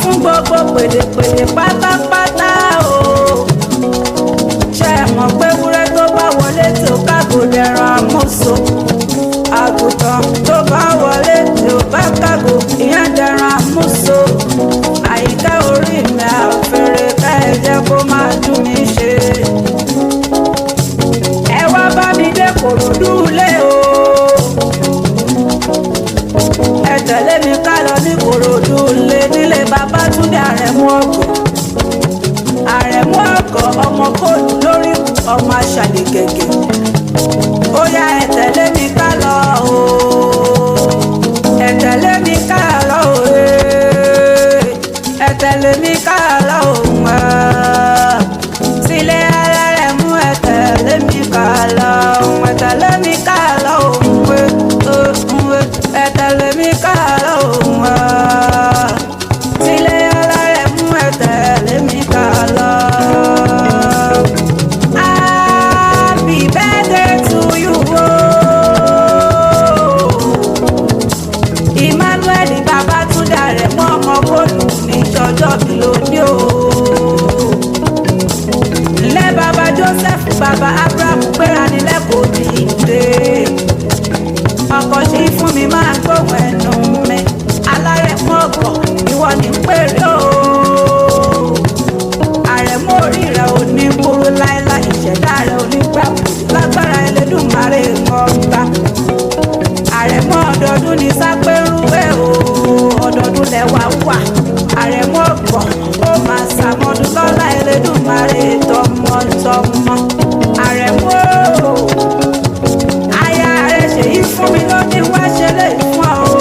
fún gbogbo pèdèpèdè pátápátá o. Ṣé ẹ mọ̀ pé ewúrẹ́ tó bá wọlé tí ó kágò dẹran àmúso? Àgùntàn tó bá wọlé tí ó bá kágò ìyẹn dẹran àmúso. Àyíká orí mi àfẹ́rẹ́ ká ẹ jẹ́ kó máa dùn mí ṣe. Ẹ wá bá mi dé Kòròdú lé o. Ẹ tẹ̀lé mi ká lọ ní Kòròdú lé nílé Babátúndé Àrẹ̀mú Ọ̀gọ̀. Àrẹ̀mú Ọ̀gọ̀ ọmọ kóòlù lórí ọmọ aṣàlẹ̀ gẹ̀gẹ̀. Ó yá ẹ tẹ̀lé mi ká lọ o. Ẹ tẹ̀lé mi ká lọ o. Ẹ tẹ̀lé mi ká lọ o. Sílé Alárẹ̀mú ẹ tẹ̀lé mi ká lọ. Ẹ tẹ̀lé mi ká lọ o. Ẹ tẹ̀lé mi ká lọ o. Sílé Alárẹ̀mú ẹ tẹ̀lé mi ká lọ. Happy birthday to you o. Emmanuel Babátúndé Àrẹ̀mú ọmọ kóòlù ní ìṣọjọ́ mi lónìí o. Ilé bàbá Joseph bàbá Abraham gbéra nílẹ̀ kò ní ìdè. Ọkọ̀ ṣe fún mi máa gbóhùn ẹnu mi. Alárẹ̀mú Ọ̀gọ̀ ìwọ ní péré o. Àrẹ̀mú orí rẹ̀ ò ní burú láéláé, ìṣẹ̀dá rẹ̀ ò ní gbà lágbára Elédùmarè ọba. Àrẹ̀mú ọdọọdún ní sápẹ́rúwé o. Ọdọọdún lẹ́wà wà. Àrẹ̀mú Ọ̀gọ̀ ó máa ṣàmọ́dún lọ́lá Elédùmarè tọmọtọmọ. Àrẹ̀mú o. Aya rẹ̀ ṣèyí fún mi lónìí wá ṣe lè fún ọ o.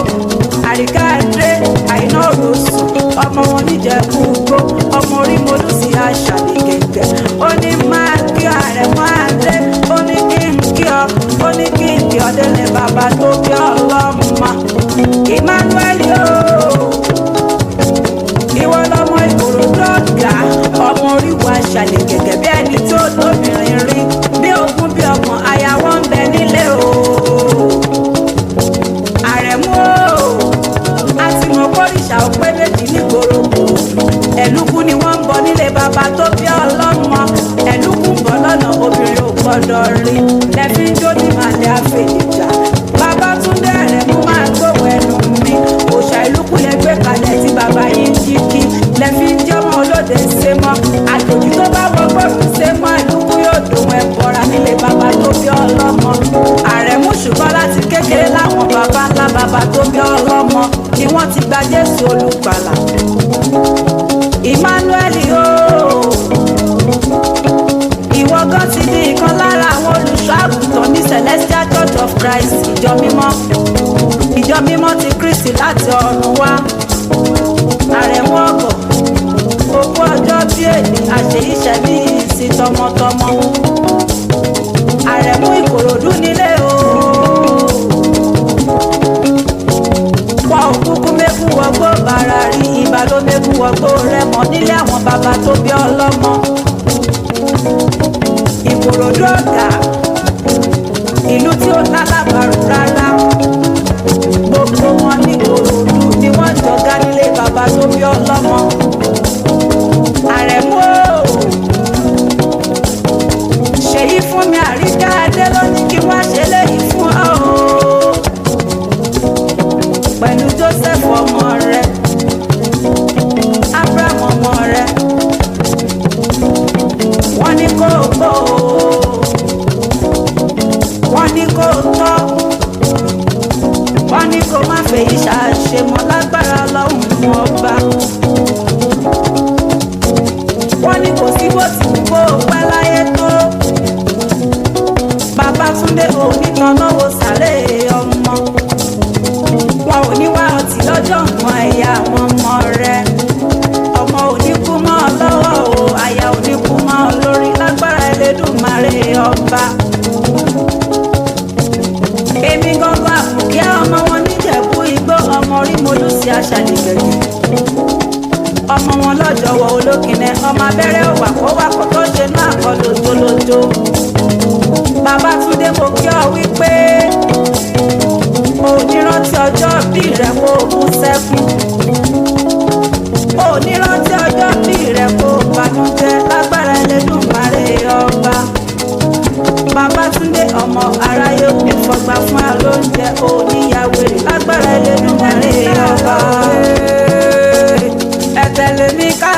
Àríkà Adé Àìná Òròsù ọmọ wọn níjẹ̀bú gbó ọmọ orí molú sí aṣàlẹ̀ gẹ̀gẹ̀. Ó ní máa kí Àrẹ̀mú Adé, ó ní kí n kí ọ, ó ní kí n kí ọ délé bàbá tó bí ọlọ́mọ. Emmanuel o, ìwọ lọmọ Ìkòròdú Ọ̀gá, ọmọ orí wa aṣàlẹ̀ gẹ̀gẹ̀ bí ẹni tó lóbìnrin rí bí ogún bí ọgbọ̀n aya wọn ń bẹ nílé o. Àrẹ̀mú o, a ti mọ̀ kórìṣà ó pé méjì nígboro Kòròdú. Ẹ̀lúkú ni wọ́n ń bọ nílé bàbá tó bí ọlọ́mọ. Ẹ̀lúkú ń bọ̀ lọ́nà obìnrin ò gbọ́dọ̀ rí. Lẹ́fí ń jó ní màlẹ́ àfẹ̀lẹ̀jà. Babátúndé Àrẹ̀mú máa gbóhùn ẹnu mi. Òòṣà ìlúkú lẹ gbé kalẹ̀ tí bàbá yín jí kí. Lẹ́fí ń jẹ́ ọmọ olóde ṣe mọ́. Àjòjì tó bá wọ gbòòrò ṣe mọ́ ìlúkú yóò dòun ẹ̀bọ̀ra nílé bàbá tó bí ọlọ́mọ. Àrẹ̀mú ṣùgbọ́n láti kékeré láwọn bàbá ńlá bàbá tó bí ọlọ́mọ ni wọ́n ti gba Jésù olùgbàlà. Emmanuel o, ìwọ gan ti di ìkan lára àwọn olùṣọ́ àgùntàn ní Celestial Church of Christ ìjọ mímọ́ ti Kristi láti ọ̀run wá. Àrẹ̀mú Ọ̀gọ̀ ogún ọjọ́ bí èdè àṣeyíṣẹ́ bí ìsìn tọmọtọmọ. Àrẹ̀mú Ìkòròdú nílé o. Wọ́n ò kúkú mẹ́kún wọgbó bàrà rí ibà ló mẹ́kún wọgbó Rẹ́mọ nílé àwọn bàbá tó bí ọlọ́mọ. Ìkòròdú Ọ̀gá, ìlú tí ó lálábàárù rárá. Gbogbo wọn ní Ìkòròdú ni wọ́n jọ̀gá nílé bàbá tó bí ọlọ́mọ. Àrẹ̀mú o, ṣèyí fún mi Àríkà Adé lónìí kí wọ́n ṣe léyìí fún ọ o. Pẹ̀lú Joseph ọmọ rẹ̀, Abraham ọmọ rẹ̀, wọ́n ní kó o gbó o, wọ́n ní kó o tọ́, wọ́n ní kó má fèyí ṣàṣemọ́ lágbára lọ́hùn ọba. Wọ́n ní kò sí bó ti wù kó o pẹ́ láyé tó. Babátúndé ò ní tan náwó sàré ọmọ. Wọn ò ní wá ọtí lọ́jọ́ nǹkan ẹ̀yà àwọn ọmọ rẹ̀. Ọmọ ò ní kú mọ́ ọ lọ́wọ́ o, aya ò ní kú mọ́ ọ lórí lágbára Elédùmarè ọba. Èmi gangan àpòkí ọmọ wọn níjẹ̀bú igbó ọmọ orí molú sí aṣàlẹ̀ gẹ̀gẹ̀. Ọmọ wọn lọ́jọ́wọ́ olókìnẹ́ ọmọ abẹ́rẹ́ òwàkọ́wàkọ́ tó ṣe náà kọ́ lójólójó. Babátúndé mo kí ọ wípé òní rántí ọjọ́ bí rẹ̀ kó o kú sẹ́kùn. Òní lágbára Elédùmarè ọba. Ẹ tẹ̀lé mi ká